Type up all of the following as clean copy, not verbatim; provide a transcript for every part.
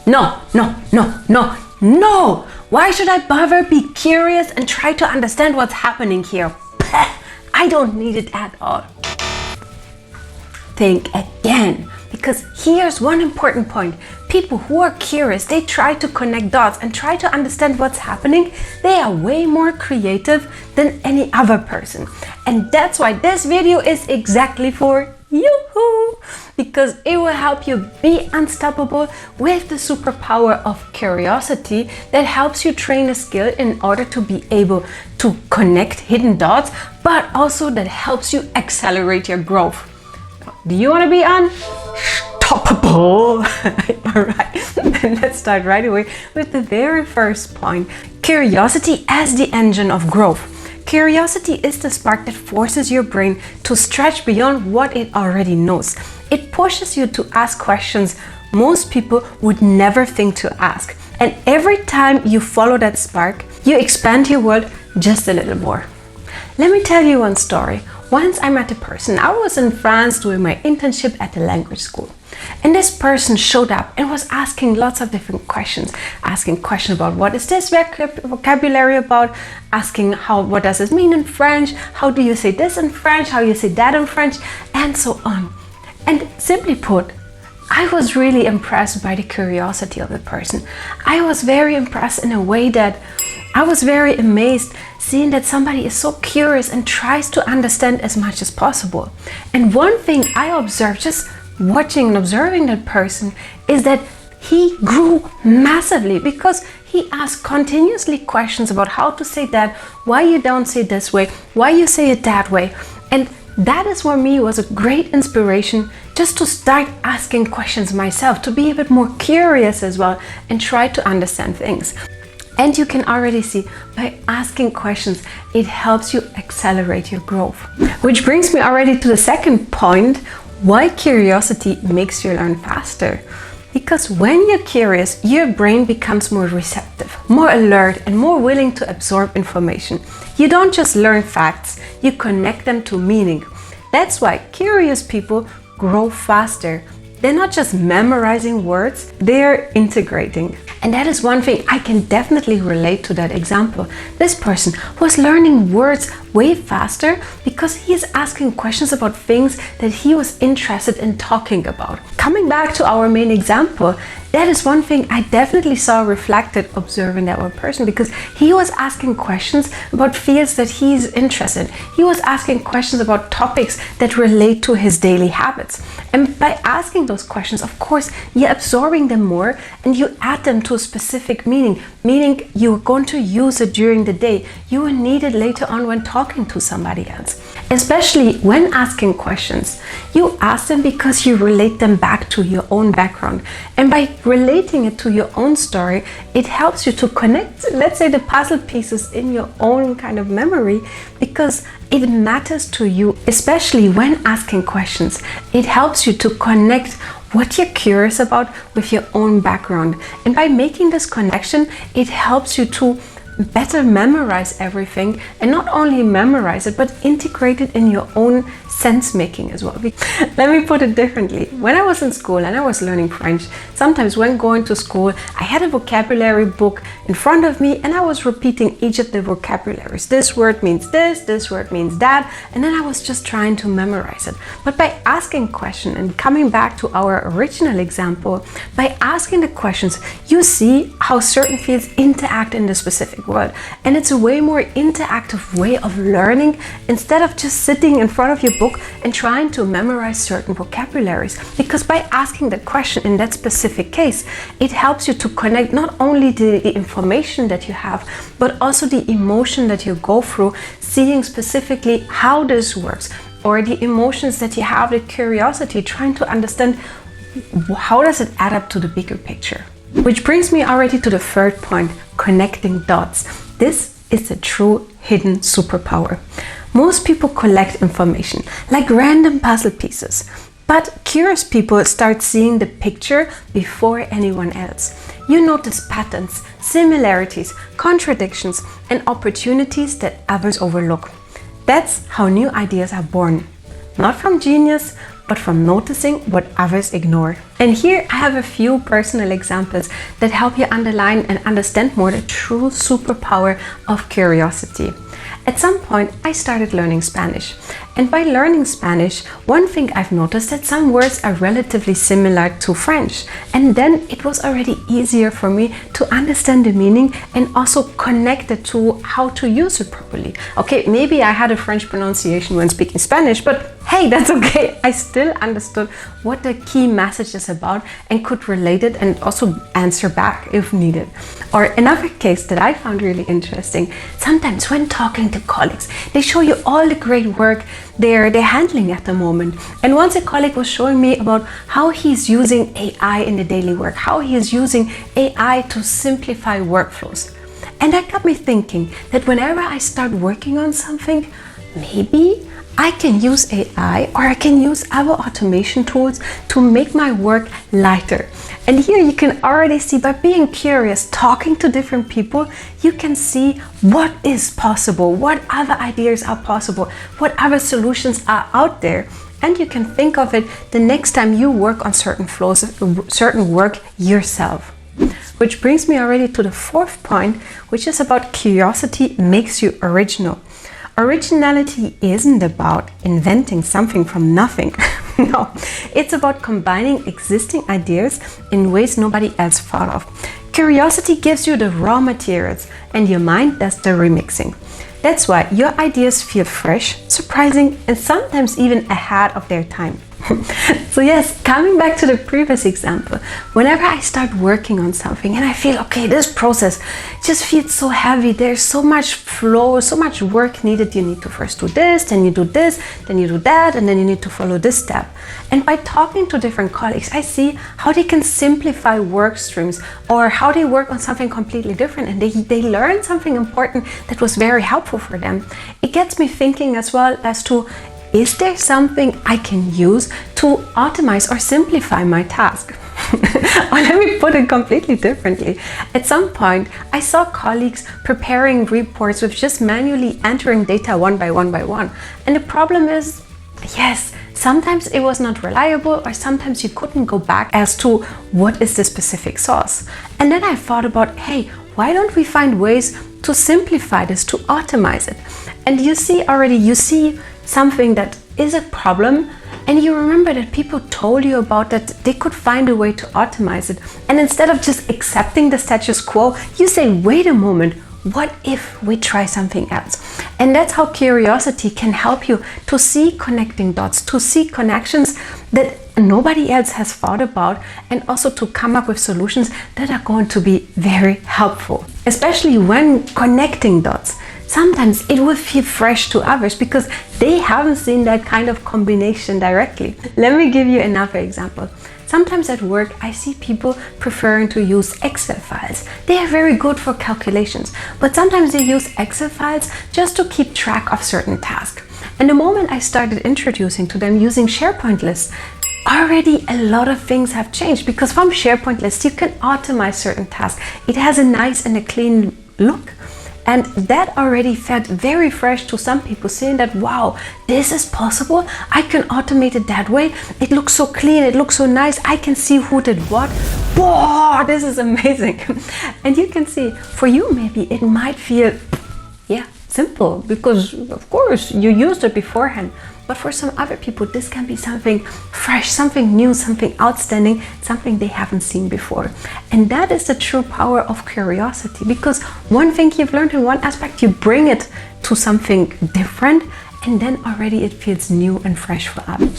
No, no, no, no, no! Why should I bother be curious and try to understand what's happening here? I don't need it at all. Think again, because here's one important point. People who are curious, they try to connect dots and try to understand what's happening. They are way more creative than any other person. And that's why this video is exactly for you, because it will help you be unstoppable with the superpower of curiosity that helps you train a skill in order to be able to connect hidden dots, but also that helps you accelerate your growth. Do you want to be unstoppable? Alright, then let's start right away with the very first point. Curiosity as the engine of growth. Curiosity is the spark that forces your brain to stretch beyond what it already knows. It pushes you to ask questions most people would never think to ask. And every time you follow that spark, you expand your world just a little more. Let me tell you one story. Once I met a person. I was in France doing my internship at the language school. And this person showed up and was asking lots of different questions. Asking questions about what is this vocabulary about? Asking what does it mean in French? How do you say this in French? How you say that in French? And so on. And simply put, I was really impressed by the curiosity of the person. I was very impressed in a way that I was very amazed seeing that somebody is so curious and tries to understand as much as possible. And one thing I observed just watching and observing that person is that he grew massively because he asked continuously questions about how to say that, why you don't say this way, why you say it that way. And that is for me was a great inspiration just to start asking questions myself, to be a bit more curious as well and try to understand things. And you can already see by asking questions, it helps you accelerate your growth. Which brings me already to the second point, why curiosity makes you learn faster. Because when you're curious, your brain becomes more receptive, more alert, and more willing to absorb information. You don't just learn facts, you connect them to meaning. That's why curious people grow faster. They're not just memorizing words, they're integrating. And that is one thing I can definitely relate to that example. This person was learning words way faster because he is asking questions about things that he was interested in talking about. Coming back to our main example, that is one thing I definitely saw reflected observing that one person, because he was asking questions about fields that he's interested in. He was asking questions about topics that relate to his daily habits. And by asking those questions, of course, you're absorbing them more and you add them to a specific meaning you're going to use it during the day. You will need it later on when talking to somebody else. Especially when asking questions, you ask them because you relate them back to your own background. And by relating it to your own story, it helps you to connect, let's say, the puzzle pieces in your own kind of memory, because it matters to you, especially when asking questions. It helps you to connect what you're curious about with your own background. And by making this connection, it helps you to better memorize everything, and not only memorize it, but integrate it in your own sense making as well. Let me put it differently. When I was in school and I was learning French, sometimes when going to school, I had a vocabulary book in front of me and I was repeating each of the vocabularies. This word means this word means that, and then I was just trying to memorize it. But by asking questions and coming back to our original example, by asking the questions, you see how certain fields interact in the specific world. And it's a way more interactive way of learning instead of just sitting in front of your book and trying to memorize certain vocabularies. Because by asking the question in that specific case, it helps you to connect not only the information that you have, but also the emotion that you go through, seeing specifically how this works, or the emotions that you have, the curiosity, trying to understand how does it add up to the bigger picture. Which brings me already to the third point, connecting dots. This is a true hidden superpower. Most people collect information like random puzzle pieces, but curious people start seeing the picture before anyone else. You notice patterns, similarities, contradictions, and opportunities that others overlook. That's how new ideas are born. Not from genius, but from noticing what others ignore. And here I have a few personal examples that help you underline and understand more the true superpower of curiosity. At some point, I started learning Spanish. And by learning Spanish, one thing I've noticed that some words are relatively similar to French. And then it was already easier for me to understand the meaning and also connect it to how to use it properly. Okay, maybe I had a French pronunciation when speaking Spanish, but hey, that's okay. I still understood what the key message is about and could relate it and also answer back if needed. Or another case that I found really interesting, sometimes when talking to colleagues, they show you all the great work they're handling at the moment. And once a colleague was showing me about how he's using AI in the daily work, how he is using AI to simplify workflows. And that got me thinking that whenever I start working on something, maybe I can use AI or I can use other automation tools to make my work lighter. And here you can already see, by being curious, talking to different people, you can see what is possible, what other ideas are possible, what other solutions are out there. And you can think of it the next time you work on certain flows, certain work yourself. Which brings me already to the fourth point, which is about curiosity makes you original. Originality isn't about inventing something from nothing. No, it's about combining existing ideas in ways nobody else thought of. Curiosity gives you the raw materials and your mind does the remixing. That's why your ideas feel fresh, surprising, and sometimes even ahead of their time. So yes, coming back to the previous example, whenever I start working on something and I feel, okay, this process just feels so heavy, there's so much flow, so much work needed. You need to first do this, then you do this, then you do that, and then you need to follow this step. And by talking to different colleagues, I see how they can simplify work streams or how they work on something completely different, and they learn something important that was very helpful for them. It gets me thinking as well as to, is there something I can use to optimize or simplify my task? Or let me put it completely differently. At some point, I saw colleagues preparing reports with just manually entering data one by one. And the problem is, yes, sometimes it was not reliable, or sometimes you couldn't go back as to what is the specific source. And then I thought about, hey, why don't we find ways to simplify this, to optimize it? And you see something that is a problem, and you remember that people told you about that they could find a way to optimize it. And instead of just accepting the status quo, you say, wait a moment, what if we try something else? And that's how curiosity can help you to see connecting dots, to see connections that nobody else has thought about, and also to come up with solutions that are going to be very helpful. Especially when connecting dots, sometimes it will feel fresh to others because they haven't seen that kind of combination directly. Let me give you another example. Sometimes at work, I see people preferring to use Excel files. They are very good for calculations, but sometimes they use Excel files just to keep track of certain tasks. And the moment I started introducing to them using SharePoint lists, already a lot of things have changed, because from SharePoint lists, you can optimize certain tasks. It has a nice and a clean look. And that already felt very fresh to some people, saying that, wow, this is possible. I can automate it that way. It looks so clean. It looks so nice. I can see who did what. Whoa, this is amazing. And you can see, for you, maybe it might feel, simple, because of course you used it beforehand. But for some other people, this can be something fresh, something new, something outstanding, something they haven't seen before. And that is the true power of curiosity, because one thing you've learned in one aspect, you bring it to something different, and then already it feels new and fresh for others.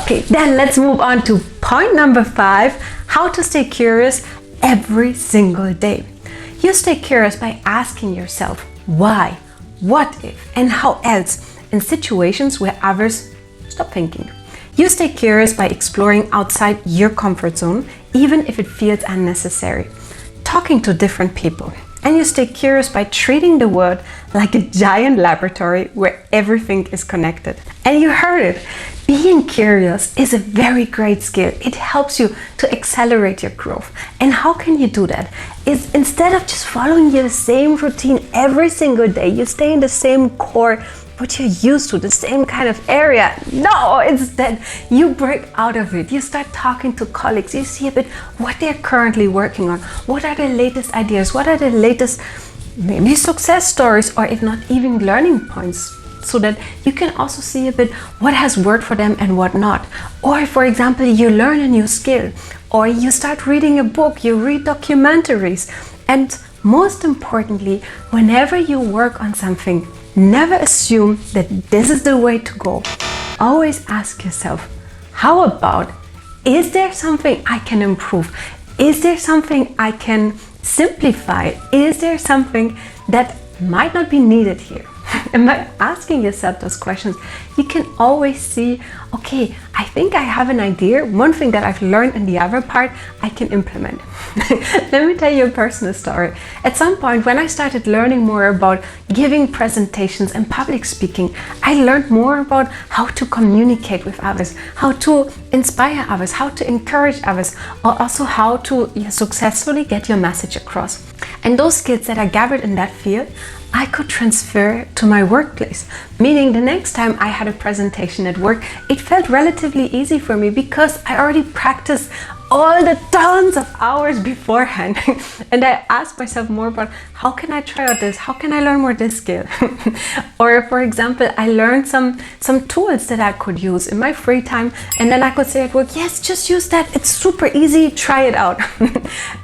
Okay, then let's move on to point number 5, how to stay curious every single day. You stay curious by asking yourself, why, what if, and how else, in situations where others stop thinking. You stay curious by exploring outside your comfort zone, even if it feels unnecessary, talking to different people. And you stay curious by treating the world like a giant laboratory where everything is connected. And you heard it. Being curious is a very great skill. It helps you to accelerate your growth. And how can you do that? Is instead of just following your same routine every single day, you stay in the same core what you're used to, the same kind of area. No, instead you break out of it. You start talking to colleagues. You see a bit what they're currently working on. What are the latest ideas? What are the latest maybe success stories, or if not even learning points, so that you can also see a bit what has worked for them and what not. Or for example, you learn a new skill, or you start reading a book, you read documentaries. And most importantly, whenever you work on something, never assume that this is the way to go. Always ask yourself, how about, is there something I can improve? Is there something I can simplify? Is there something that might not be needed here? And by asking yourself those questions, you can always see, okay, I think I have an idea. One thing that I've learned in the other part, I can implement. Let me tell you a personal story. At some point, when I started learning more about giving presentations and public speaking, I learned more about how to communicate with others, how to inspire others, how to encourage others, or also how to successfully get your message across. And those skills that I gathered in that field, I could transfer to my workplace. Meaning the next time I had a presentation at work, it felt relatively easy for me because I already practiced all the tons of hours beforehand. And I asked myself more about, how can I try out this? How can I learn more this skill? Or for example, I learned some tools that I could use in my free time, and then I could say at work, yes, just use that. It's super easy, try it out.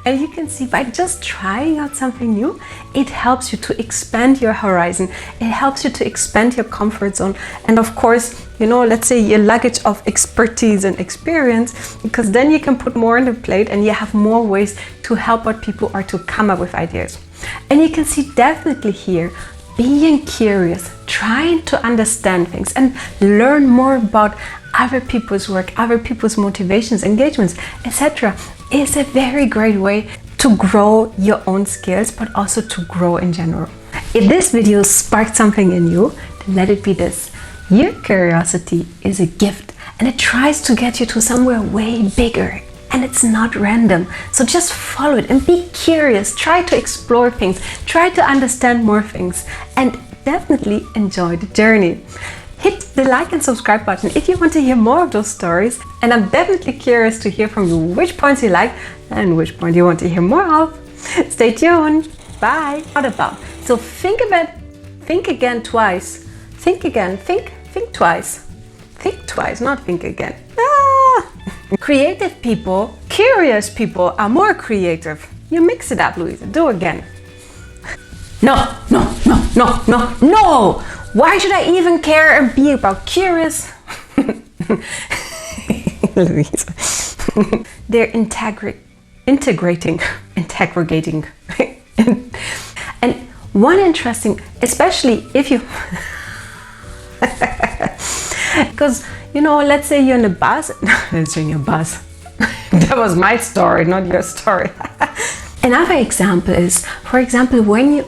And you can see, by just trying out something new, it helps you to expand your horizon. It helps you to expand your comfort zone. And of course, let's say your luggage of expertise and experience, because then you can put more on the plate and you have more ways to help out people or to come up with ideas. And you can see definitely here, being curious, trying to understand things and learn more about other people's work, other people's motivations, engagements, etc. is a very great way to grow your own skills, but also to grow in general. If this video sparked something in you, then let it be this. Your curiosity is a gift, and it tries to get you to somewhere way bigger, and it's not random. So just follow it and be curious. Try to explore things, try to understand more things, and definitely enjoy the journey. Hit the like and subscribe button if you want to hear more of those stories, and I'm definitely curious to hear from you which points you like and which point you want to hear more of. Stay tuned. Bye. What about? So think again twice. Think again, think twice. Think twice, not think again. Creative people, curious people are more creative. You mix it up, Louisa. Do again. No. Why should I even care and be about curious? Louisa. They're integrating. And one interesting, especially if you because let's say you're in a bus. Let's say in your bus. That was my story, not your story. Another example is, for example, when you